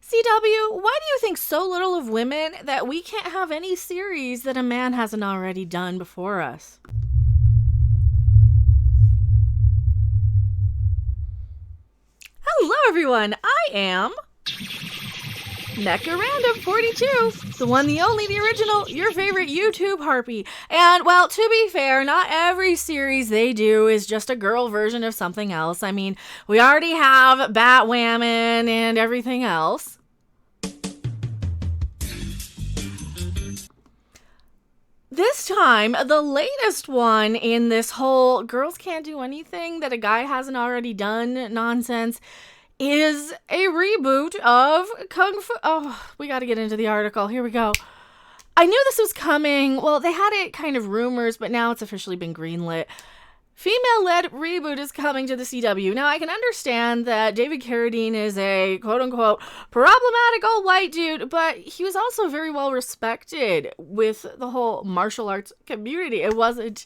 CW, why do you think so little of women that we can't have any series that a man hasn't already done before us? Hello everyone, I am Mecha Random 42, the one, the only, the original, your favorite YouTube harpy. And, well, to be fair, not every series they do is just a girl version of something else. I mean, we already have Batwoman and everything else. This time, the latest one in this whole girls can't do anything that a guy hasn't already done nonsense is a reboot of Kung Fu. Oh, we got to get into the article. Here we go. I knew this was coming. Well, they had it kind of rumors, but now it's officially been greenlit. Female-led reboot is coming to the CW. Now, I can understand that David Carradine is a quote-unquote problematic old white dude, but he was also very well respected with the whole martial arts community. It wasn't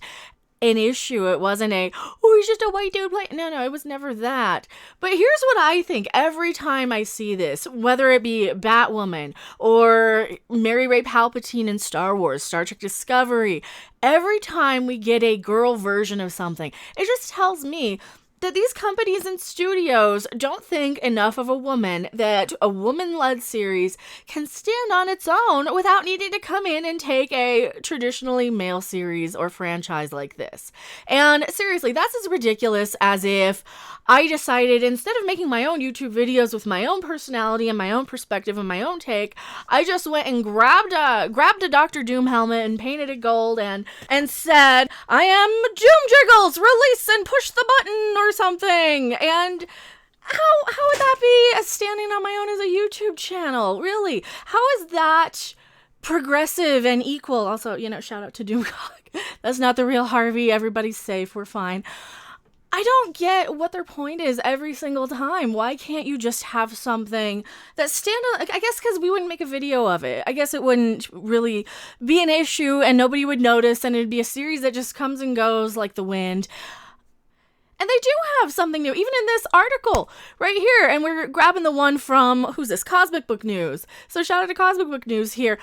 an issue. It wasn't he's just a white dude playing. No, it was never that. But here's what I think every time I see this, whether it be Batwoman or Mary Ray Palpatine in Star Wars, Star Trek Discovery, every time we get a girl version of something, it just tells me that these companies and studios don't think enough of a woman, that a woman-led series can stand on its own without needing to come in and take a traditionally male series or franchise like this. And seriously, that's as ridiculous as if I decided, instead of making my own YouTube videos with my own personality and my own perspective and my own take, I just went and grabbed a Dr. Doom helmet and painted it gold and said, I am Doom Jiggles, release and push the button or something. And how would that be standing on my own as a YouTube channel? Really? How is that progressive and equal? Also, shout out to Doomcock. That's not the real Harvey. Everybody's safe. We're fine. I don't get what their point is every single time. Why can't you just have something that stand on? I guess because we wouldn't make a video of it. I guess it wouldn't really be an issue and nobody would notice, and it'd be a series that just comes and goes like the wind. And they do have something new, even in this article right here. And we're grabbing the one from, who's this? Cosmic Book News. So shout out to Cosmic Book News here.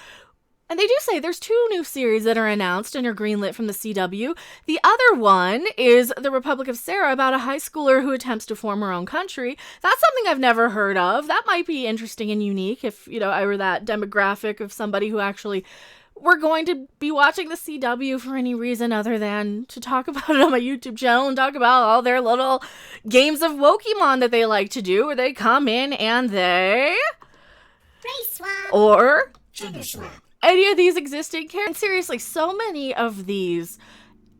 And they do say there's 2 new series that are announced and are greenlit from the CW. The other one is The Republic of Sarah, about a high schooler who attempts to form her own country. That's something I've never heard of. That might be interesting and unique if, I were that demographic of somebody who actually were going to be watching the CW for any reason other than to talk about it on my YouTube channel and talk about all their little games of Wokemon that they like to do, where they come in and they race swap or gender swap any of these existing characters. Seriously, so many of these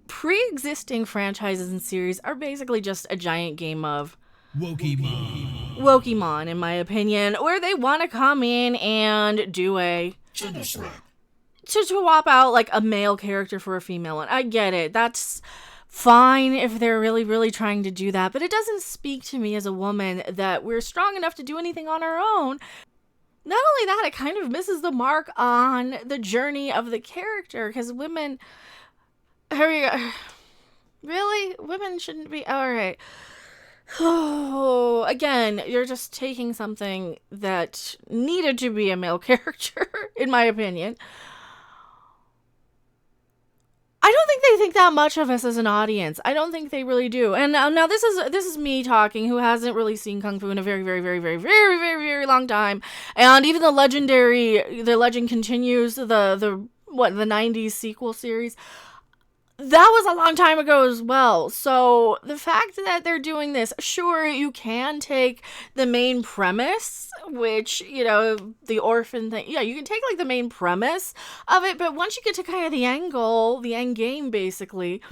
pre-existing franchises and series are basically just a giant game of Wokemon, in my opinion, where they want to come in and do a gender swap to swap out like a male character for a female one. I get it. That's fine if they're really, really trying to do that, but it doesn't speak to me as a woman that we're strong enough to do anything on our own. Not only that, it kind of misses the mark on the journey of the character, because women... Really? Women shouldn't be... Alright. Oh, again, you're just taking something that needed to be a male character, in my opinion. I don't think they think that much of us as an audience. I don't think they really do. And now this is me talking, who hasn't really seen Kung Fu in a very, very, very, very, very, very, very long time. And even the Legend Continues, the 90s sequel series, that was a long time ago as well. So the fact that they're doing this, sure, you can take the main premise, which, the orphan thing. Yeah, you can take like the main premise of it, but once you get to kind of the end game, basically.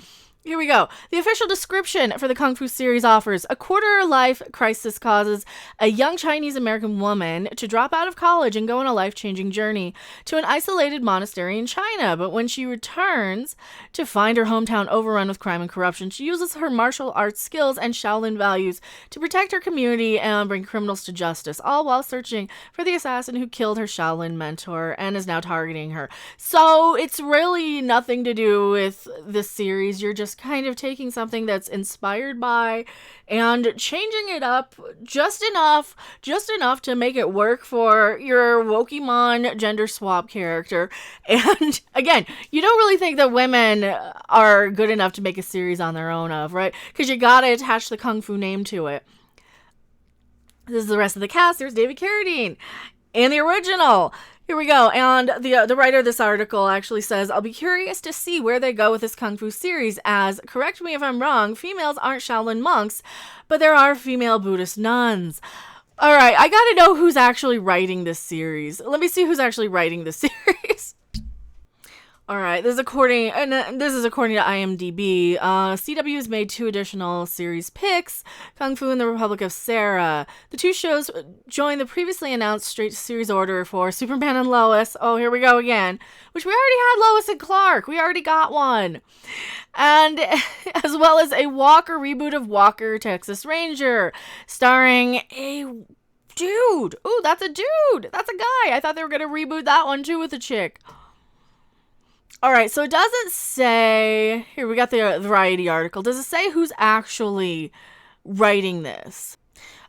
Here we go. The official description for the Kung Fu series offers: a quarter-life crisis causes a young Chinese-American woman to drop out of college and go on a life-changing journey to an isolated monastery in China. But when she returns to find her hometown overrun with crime and corruption, she uses her martial arts skills and Shaolin values to protect her community and bring criminals to justice, all while searching for the assassin who killed her Shaolin mentor and is now targeting her. So it's really nothing to do with this series. You're just just kind of taking something that's inspired by and changing it up just enough to make it work for your Wokemon gender swap character. And again, you don't really think that women are good enough to make a series on their own of, right? Because you gotta attach the Kung Fu name to it. This is the rest of the cast. There's David Carradine in the original. Here we go. And the writer of this article actually says, I'll be curious to see where they go with this Kung Fu series, as, correct me if I'm wrong, females aren't Shaolin monks, but there are female Buddhist nuns. All right, I gotta know who's actually writing this series. Let me see who's actually writing this series. All right, this is according to IMDb. CW has made 2 additional series picks, Kung Fu and the Republic of Sarah. The 2 shows join the previously announced straight-to-series order for Superman and Lois. Oh, here we go again. Which we already had Lois and Clark. We already got one. And as well as a Walker reboot of Walker, Texas Ranger, starring a dude. Ooh, that's a dude. That's a guy. I thought they were going to reboot that one too with a chick. All right, so it doesn't say, here we got the Variety article. Does it say who's actually writing this?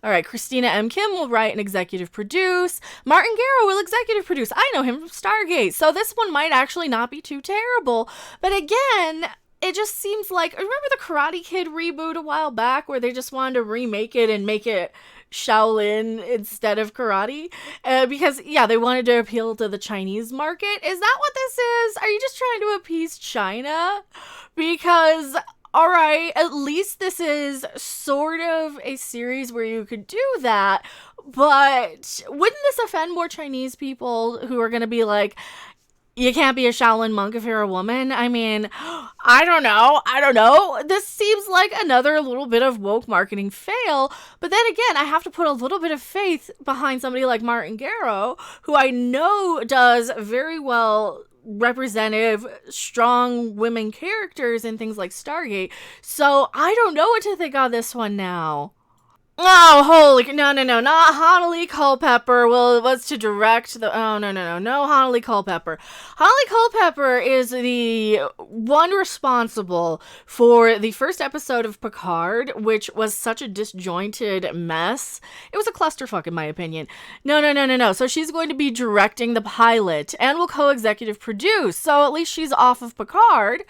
All right, Christina M. Kim will write and executive produce. Martin Garrow will executive produce. I know him from Stargate, so this one might actually not be too terrible. But again, it just seems like, remember the Karate Kid reboot a while back where they just wanted to remake it and make it Shaolin instead of karate? Because, yeah, they wanted to appeal to the Chinese market. Is that what this is? Are you just trying to appease China? Because, all right, at least this is sort of a series where you could do that. But wouldn't this offend more Chinese people who are going to be like, you can't be a Shaolin monk if you're a woman? I mean, I don't know. This seems like another little bit of woke marketing fail. But then again, I have to put a little bit of faith behind somebody like Martin Garrow, who I know does very well representative, strong women characters in things like Stargate. So I don't know what to think on this one now. Oh, holy, no, not Honolulu Culpepper was to direct the, no, Honolulu Culpepper. Honolulu Culpepper is the one responsible for the first episode of Picard, which was such a disjointed mess. It was a clusterfuck, in my opinion. No. So she's going to be directing the pilot and will co-executive produce, so at least she's off of Picard.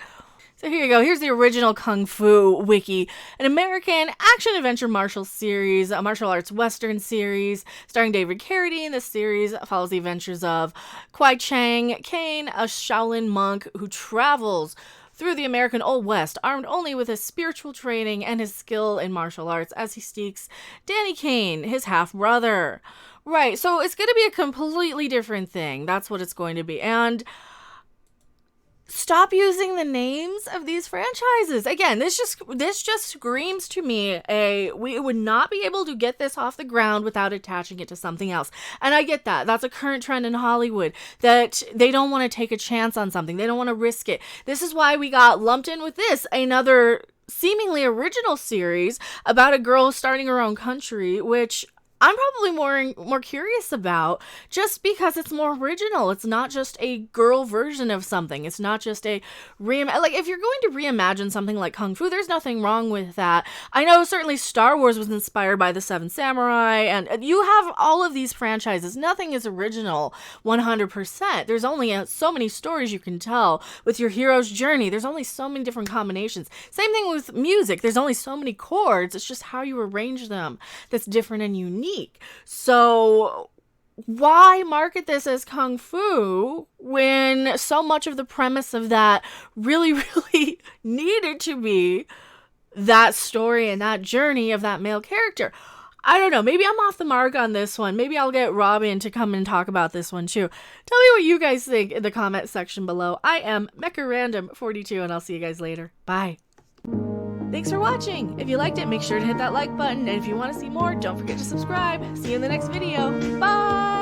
So here you go. Here's the original Kung Fu wiki. An American action-adventure martial series, a martial arts western series, starring David Carradine. This series follows the adventures of Kwai Chang Caine, a Shaolin monk who travels through the American Old West, armed only with his spiritual training and his skill in martial arts as he seeks Danny Caine, his half-brother. Right, so it's going to be a completely different thing. That's what it's going to be. And stop using the names of these franchises. Again, this just screams to me we would not be able to get this off the ground without attaching it to something else. And I get that. That's a current trend in Hollywood, that they don't want to take a chance on something. They don't want to risk it. This is why we got lumped in with this, another seemingly original series about a girl starting her own country, which I'm probably more curious about, just because it's more original. It's not just a girl version of something. It's not just a like, if you're going to reimagine something like Kung Fu, there's nothing wrong with that. I know certainly Star Wars was inspired by the Seven Samurai, and you have all of these franchises. Nothing is original 100%. There's only so many stories you can tell with your hero's journey. There's only so many different combinations. Same thing with music. There's only so many chords. It's just how you arrange them that's different and unique. So why market this as Kung Fu when so much of the premise of that really needed to be that story and that journey of that male character? I don't know. Maybe I'm off the mark on this one. Maybe I'll get Robin to come and talk about this one too. Tell me what you guys think in the comment section below. I am MechaRandom42, and I'll see you guys later. Bye. Thanks for watching. If you liked it, make sure to hit that like button. And if you want to see more, don't forget to subscribe. See you in the next video. Bye!